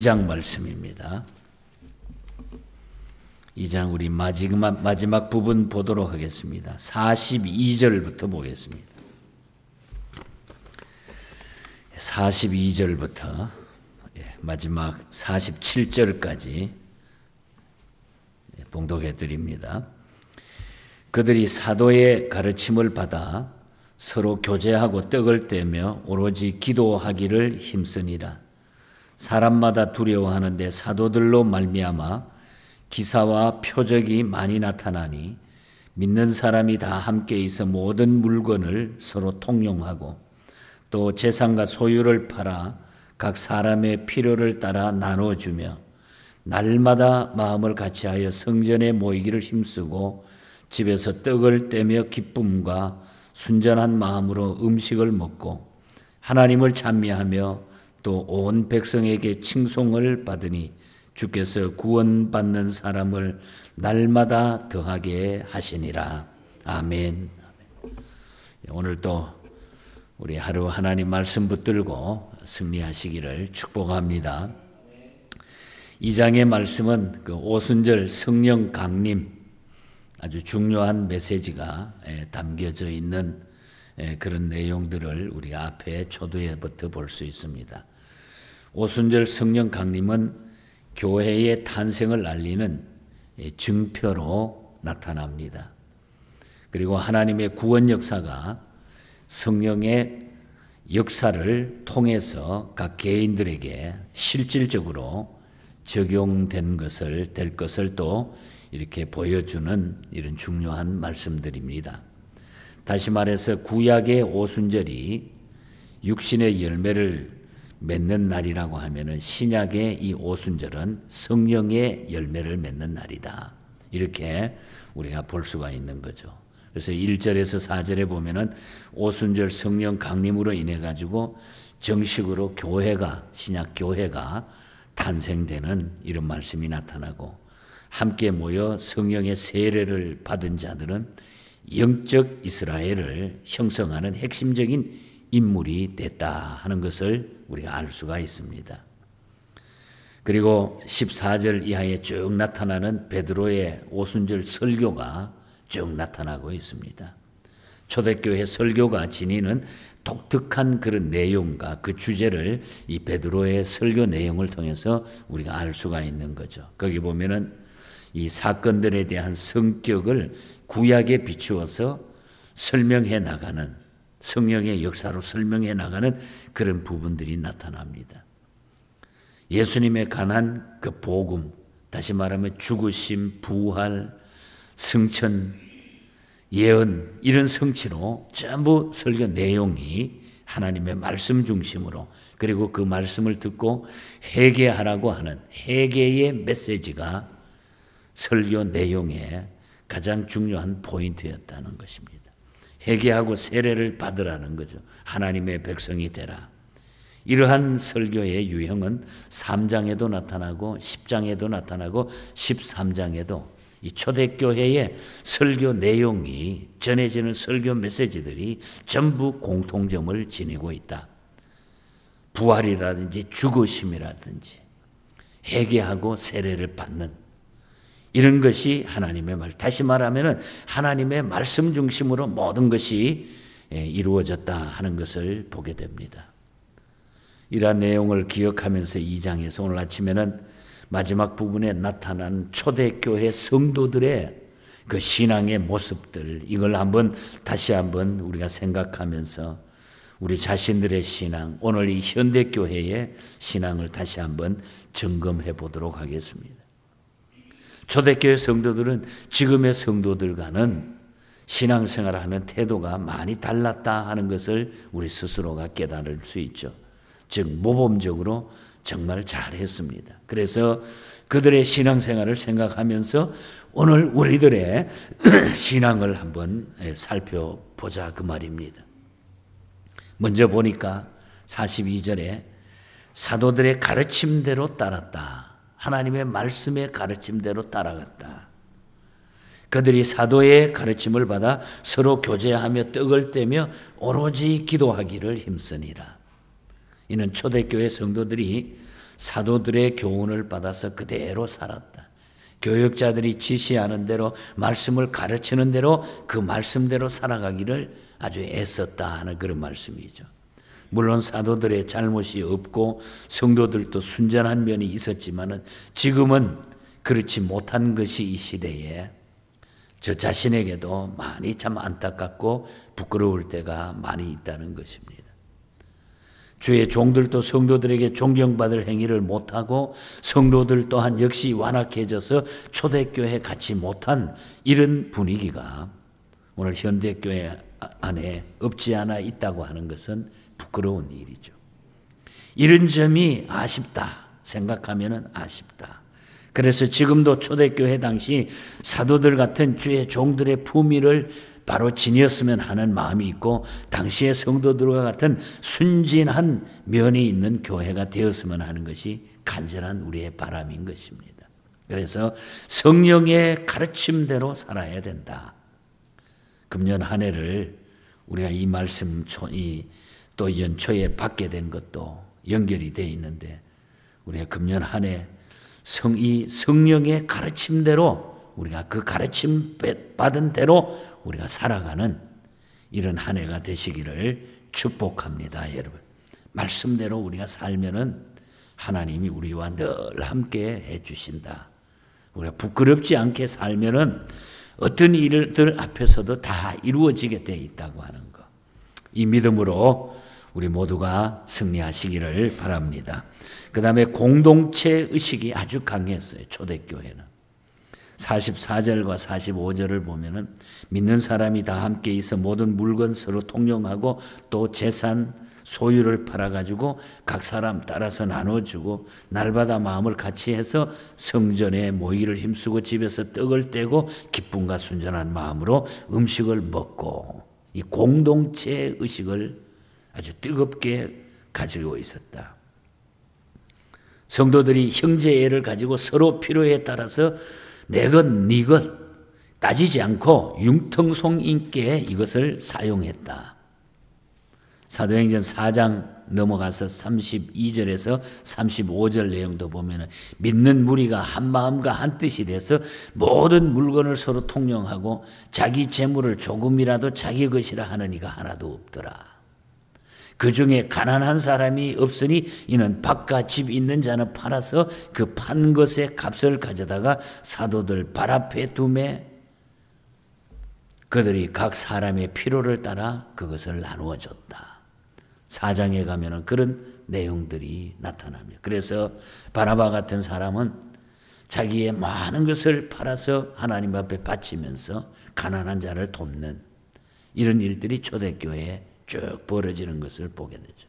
2장 말씀입니다. 2장 우리 마지막 부분 보도록 하겠습니다. 42절부터 보겠습니다. 42절부터 마지막 47절까지 봉독해 드립니다. 그들이 사도의 가르침을 받아 서로 교제하고 떡을 떼며 오로지 기도하기를 힘쓰니라. 사람마다 두려워하는데 사도들로 말미암아 기사와 표적이 많이 나타나니 믿는 사람이 다 함께 있어 모든 물건을 서로 통용하고 또 재산과 소유를 팔아 각 사람의 필요를 따라 나눠주며 날마다 마음을 같이하여 성전에 모이기를 힘쓰고 집에서 떡을 떼며 기쁨과 순전한 마음으로 음식을 먹고 하나님을 찬미하며 또 온 백성에게 칭송을 받으니 주께서 구원받는 사람을 날마다 더하게 하시니라. 아멘. 오늘 또 우리 하루 하나님 말씀 붙들고 승리하시기를 축복합니다. 2장의 말씀은 그 오순절 성령 강림, 아주 중요한 메시지가 담겨져 있는 그런 내용들을 우리가 앞에 초두에부터 볼 수 있습니다. 오순절 성령 강림은 교회의 탄생을 알리는 증표로 나타납니다. 그리고 하나님의 구원 역사가 성령의 역사를 통해서 각 개인들에게 실질적으로 적용된 될 것을 또 이렇게 보여주는 이런 중요한 말씀들입니다. 다시 말해서 구약의 오순절이 육신의 열매를 맺는 날이라고 하면은 신약의 이 오순절은 성령의 열매를 맺는 날이다. 이렇게 우리가 볼 수가 있는 거죠. 그래서 1절에서 4절에 보면은 오순절 성령 강림으로 인해 가지고 정식으로 교회가, 신약 교회가 탄생되는 이런 말씀이 나타나고 함께 모여 성령의 세례를 받은 자들은 영적 이스라엘을 형성하는 핵심적인 인물이 됐다 하는 것을 우리가 알 수가 있습니다. 그리고 14절 이하에 쭉 나타나는 베드로의 오순절 설교가 쭉 나타나고 있습니다. 초대교회 설교가 지니는 독특한 그런 내용과 그 주제를 이 베드로의 설교 내용을 통해서 우리가 알 수가 있는 거죠. 거기 보면은 이 사건들에 대한 성격을 구약에 비추어서 설명해 나가는, 성령의 역사로 설명해 나가는 그런 부분들이 나타납니다. 예수님에 관한 그 복음, 다시 말하면 죽으심, 부활, 승천, 예언, 이런 성취로 전부 설교 내용이 하나님의 말씀 중심으로, 그리고 그 말씀을 듣고 회개하라고 하는 회개의 메시지가 설교 내용의 가장 중요한 포인트였다는 것입니다. 회개하고 세례를 받으라는 거죠. 하나님의 백성이 되라. 이러한 설교의 유형은 3장에도 나타나고 10장에도 나타나고 13장에도 이 초대교회의 설교 내용이 전해지는 설교 메시지들이 전부 공통점을 지니고 있다. 부활이라든지 죽으심이라든지 회개하고 세례를 받는 이런 것이 하나님의 말, 다시 말하면 하나님의 말씀 중심으로 모든 것이 이루어졌다 하는 것을 보게 됩니다. 이러한 내용을 기억하면서 2장에서 오늘 아침에는 마지막 부분에 나타난 초대교회 성도들의 그 신앙의 모습들, 이걸 다시 한번 우리가 생각하면서 우리 자신들의 신앙, 오늘 이 현대교회의 신앙을 다시 한번 점검해 보도록 하겠습니다. 초대교회 성도들은 지금의 성도들과는 신앙생활을 하는 태도가 많이 달랐다 하는 것을 우리 스스로가 깨달을 수 있죠. 즉 모범적으로 정말 잘했습니다. 그래서 그들의 신앙생활을 생각하면서 오늘 우리들의 신앙을 한번 살펴보자 그 말입니다. 먼저 보니까 42절에 사도들의 가르침대로 따랐다. 하나님의 말씀의 가르침대로 따라갔다. 그들이 사도의 가르침을 받아 서로 교제하며 떡을 떼며 오로지 기도하기를 힘쓰니라. 이는 초대교회 성도들이 사도들의 교훈을 받아서 그대로 살았다. 교역자들이 지시하는 대로 말씀을 가르치는 대로 그 말씀대로 살아가기를 아주 애썼다 하는 그런 말씀이죠. 물론 사도들의 잘못이 없고 성도들도 순전한 면이 있었지만은 지금은 그렇지 못한 것이 이 시대에 저 자신에게도 많이 참 안타깝고 부끄러울 때가 많이 있다는 것입니다. 주의 종들도 성도들에게 존경받을 행위를 못하고 성도들 또한 역시 완악해져서 초대교회 같이 못한 이런 분위기가 오늘 현대교회 안에 없지 않아 있다고 하는 것은 부끄러운 일이죠. 이런 점이 아쉽다 생각하면 아쉽다. 그래서 지금도 초대교회 당시 사도들 같은 주의 종들의 품위를 바로 지녔으면 하는 마음이 있고 당시의 성도들과 같은 순진한 면이 있는 교회가 되었으면 하는 것이 간절한 우리의 바람인 것입니다. 그래서 성령의 가르침대로 살아야 된다. 금년 한 해를 우리가 이 말씀 또 연초에 받게 된 것도 연결이 되어 있는데 우리가 금년 한 해 성령의 가르침대로 우리가 그 가르침 받은 대로 우리가 살아가는 이런 한 해가 되시기를 축복합니다, 여러분. 말씀대로 우리가 살면은 하나님이 우리와 늘 함께 해 주신다. 우리가 부끄럽지 않게 살면은 어떤 일들 앞에서도 다 이루어지게 되어 있다고 하는 것. 이 믿음으로 우리 모두가 승리하시기를 바랍니다. 그 다음에 공동체 의식이 아주 강했어요. 초대교회는. 44절과 45절을 보면은 믿는 사람이 다 함께 있어 모든 물건 서로 통용하고 또 재산 소유를 팔아가지고 각 사람 따라서 나눠주고 날마다 마음을 같이 해서 성전에 모이를 힘쓰고 집에서 떡을 떼고 기쁨과 순전한 마음으로 음식을 먹고 이 공동체 의식을 아주 뜨겁게 가지고 있었다. 성도들이 형제애를 가지고 서로 필요에 따라서 내 것, 네 것 따지지 않고 융통성 있게 이것을 사용했다. 사도행전 4장 넘어가서 32절에서 35절 내용도 보면 믿는 무리가 한 마음과 한 뜻이 돼서 모든 물건을 서로 통용하고 자기 재물을 조금이라도 자기 것이라 하는 이가 하나도 없더라. 그 중에 가난한 사람이 없으니 이는 밭과 집 있는 자는 팔아서 그 판 것의 값을 가져다가 사도들 발 앞에 두매 그들이 각 사람의 필요를 따라 그것을 나누어 줬다. 4장에 가면은 그런 내용들이 나타납니다. 그래서 바나바 같은 사람은 자기의 많은 것을 팔아서 하나님 앞에 바치면서 가난한 자를 돕는 이런 일들이 초대교회에 쭉 벌어지는 것을 보게 되죠.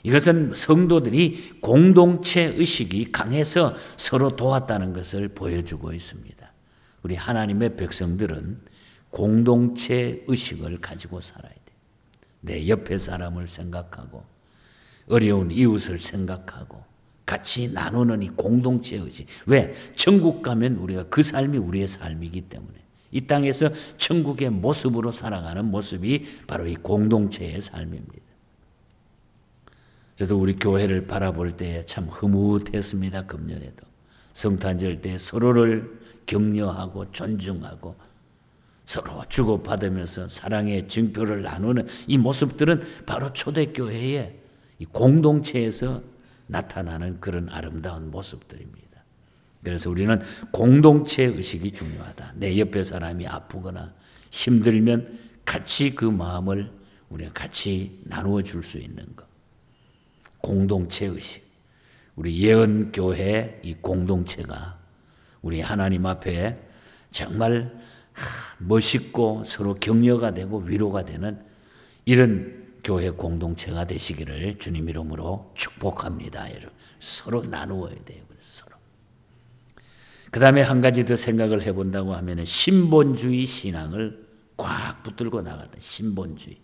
이것은 성도들이 공동체 의식이 강해서 서로 도왔다는 것을 보여주고 있습니다. 우리 하나님의 백성들은 공동체 의식을 가지고 살아야 돼. 내 옆에 사람을 생각하고 어려운 이웃을 생각하고 같이 나누는 이 공동체 의식. 왜? 천국 가면 우리가 그 삶이 우리의 삶이기 때문에 이 땅에서 천국의 모습으로 살아가는 모습이 바로 이 공동체의 삶입니다. 그래도 우리 교회를 바라볼 때 참 흐뭇했습니다. 금년에도. 성탄절 때 서로를 격려하고 존중하고 서로 주고받으면서 사랑의 증표를 나누는 이 모습들은 바로 초대교회의 이 공동체에서 나타나는 그런 아름다운 모습들입니다. 그래서 우리는 공동체 의식이 중요하다. 내 옆에 사람이 아프거나 힘들면 같이 그 마음을 우리가 같이 나누어 줄 수 있는 것. 공동체 의식. 우리 예언교회 이 공동체가 우리 하나님 앞에 정말 멋있고 서로 격려가 되고 위로가 되는 이런 교회 공동체가 되시기를 주님 이름으로 축복합니다. 여러분. 서로 나누어야 돼요. 서로. 그 다음에 한 가지 더 생각을 해본다고 하면 신본주의 신앙을 꽉 붙들고 나갔다. 신본주의.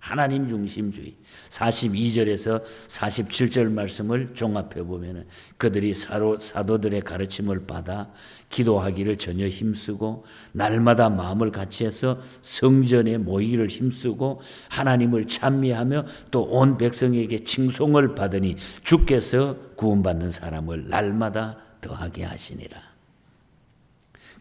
하나님 중심주의. 42절에서 47절 말씀을 종합해 보면 그들이 사도들의 가르침을 받아 기도하기를 전혀 힘쓰고 날마다 마음을 같이해서 성전에 모이기를 힘쓰고 하나님을 찬미하며 또 온 백성에게 칭송을 받으니 주께서 구원받는 사람을 날마다 더하게 하시니라.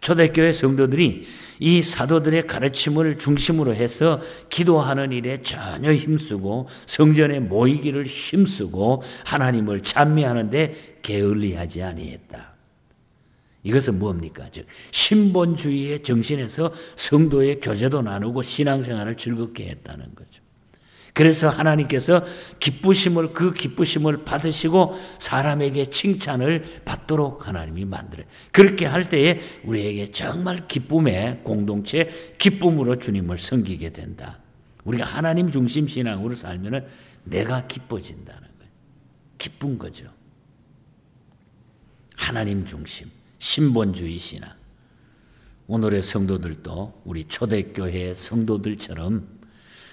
초대교회 성도들이 이 사도들의 가르침을 중심으로 해서 기도하는 일에 전혀 힘쓰고 성전에 모이기를 힘쓰고 하나님을 찬미하는데 게을리하지 아니했다. 이것은 뭡니까? 즉 신본주의의 정신에서 성도의 교제도 나누고 신앙생활을 즐겁게 했다는 거죠. 그래서 하나님께서 그 기쁘심을 받으시고 사람에게 칭찬을 받도록 하나님이 만들어요. 그렇게 할 때에 우리에게 정말 기쁨의 공동체, 기쁨으로 주님을 섬기게 된다. 우리가 하나님 중심 신앙으로 살면은 내가 기뻐진다는 거예요. 기쁜 거죠. 하나님 중심, 신본주의 신앙. 오늘의 성도들도 우리 초대교회 성도들처럼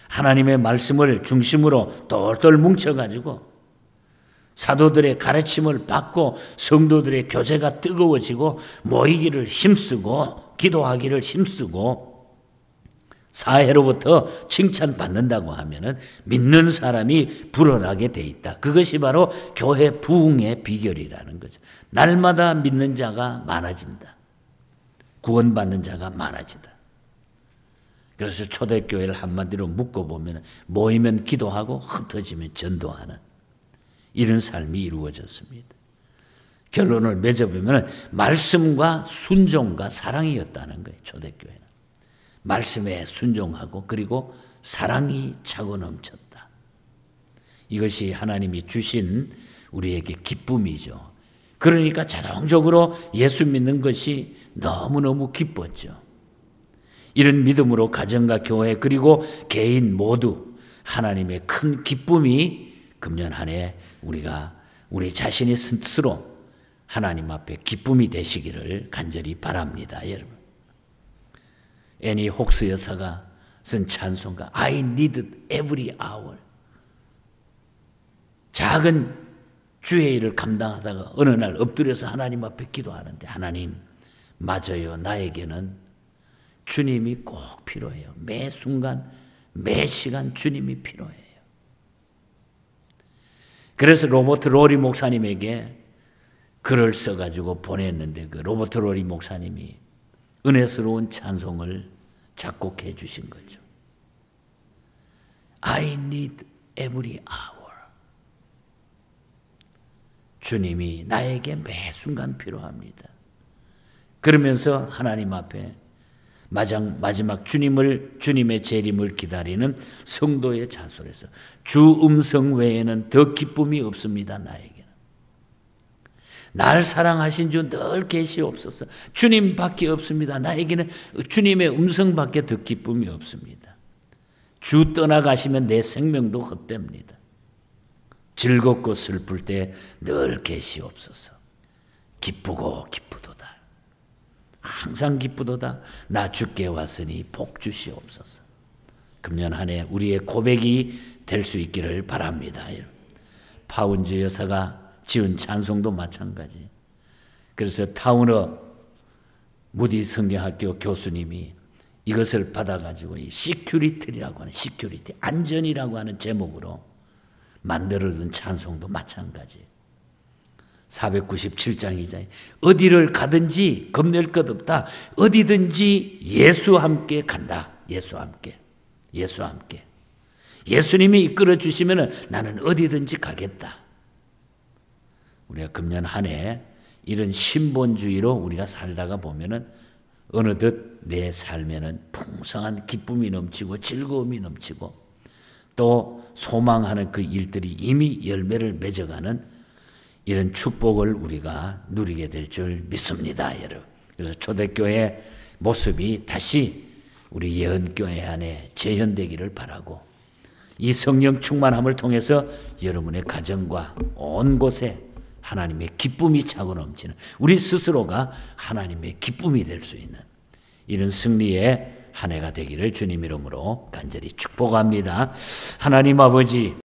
하나님의 말씀을 중심으로 똘똘 뭉쳐가지고 사도들의 가르침을 받고 성도들의 교제가 뜨거워지고 모이기를 힘쓰고 기도하기를 힘쓰고 사회로부터 칭찬받는다고 하면은 믿는 사람이 불어나게 돼 있다. 그것이 바로 교회 부흥의 비결이라는 거죠. 날마다 믿는 자가 많아진다. 구원받는 자가 많아진다. 그래서 초대교회를 한마디로 묶어보면 모이면 기도하고 흩어지면 전도하는 이런 삶이 이루어졌습니다. 결론을 맺어보면 말씀과 순종과 사랑이었다는 거예요. 초대교회는. 말씀에 순종하고 그리고 사랑이 차고 넘쳤다. 이것이 하나님이 주신 우리에게 기쁨이죠. 그러니까 자동적으로 예수 믿는 것이 너무너무 기뻤죠. 이런 믿음으로 가정과 교회 그리고 개인 모두 하나님의 큰 기쁨이 금년 한 해 우리 자신의 스스로 하나님 앞에 기쁨이 되시기를 간절히 바랍니다. 여러분. 애니 혹스 여사가 쓴 찬송가 I need every hour. 작은 주의 일을 감당하다가 어느 날 엎드려서 하나님 앞에 기도하는데 하나님 맞아요. 나에게는 주님이 꼭 필요해요. 매 순간, 매 시간 주님이 필요해요. 그래서 로버트 로리 목사님에게 글을 써가지고 보냈는데 그 로버트 로리 목사님이 은혜스러운 찬송을 작곡해 주신 거죠. I need every hour. 주님이 나에게 매 순간 필요합니다. 그러면서 하나님 앞에 마지막 주님의 재림을 기다리는 성도의 자솔에서 주 음성 외에는 더 기쁨이 없습니다. 나에게는. 날 사랑하신 주 늘 계시옵소서. 주님밖에 없습니다. 나에게는 주님의 음성밖에 더 기쁨이 없습니다. 주 떠나가시면 내 생명도 헛됩니다. 즐겁고 슬플 때 늘 계시옵소서. 기쁘고 기쁘도다. 항상 기쁘도다. 나 주께 왔으니 복 주시옵소서. 금년 한 해 우리의 고백이 될 수 있기를 바랍니다. 파운즈 여사가 지은 찬송도 마찬가지. 그래서 타우너 무디 성경학교 교수님이 이것을 받아가지고 이 시큐리티라고 하는 시큐리티 안전이라고 하는 제목으로 만들어둔 찬송도 마찬가지. 497장이잖아요. 어디를 가든지 겁낼 것 없다. 어디든지 예수와 함께 간다. 예수와 함께. 예수와 함께. 예수님이 이끌어 주시면 나는 어디든지 가겠다. 우리가 금년 한 해 이런 신본주의로 우리가 살다가 보면은 어느덧 내 삶에는 풍성한 기쁨이 넘치고 즐거움이 넘치고 또 소망하는 그 일들이 이미 열매를 맺어가는 이런 축복을 우리가 누리게 될 줄 믿습니다, 여러분. 그래서 초대교회 모습이 다시 우리 예언교회 안에 재현되기를 바라고 이 성령 충만함을 통해서 여러분의 가정과 온 곳에 하나님의 기쁨이 차고 넘치는 우리 스스로가 하나님의 기쁨이 될 수 있는 이런 승리의 한 해가 되기를 주님 이름으로 간절히 축복합니다. 하나님 아버지,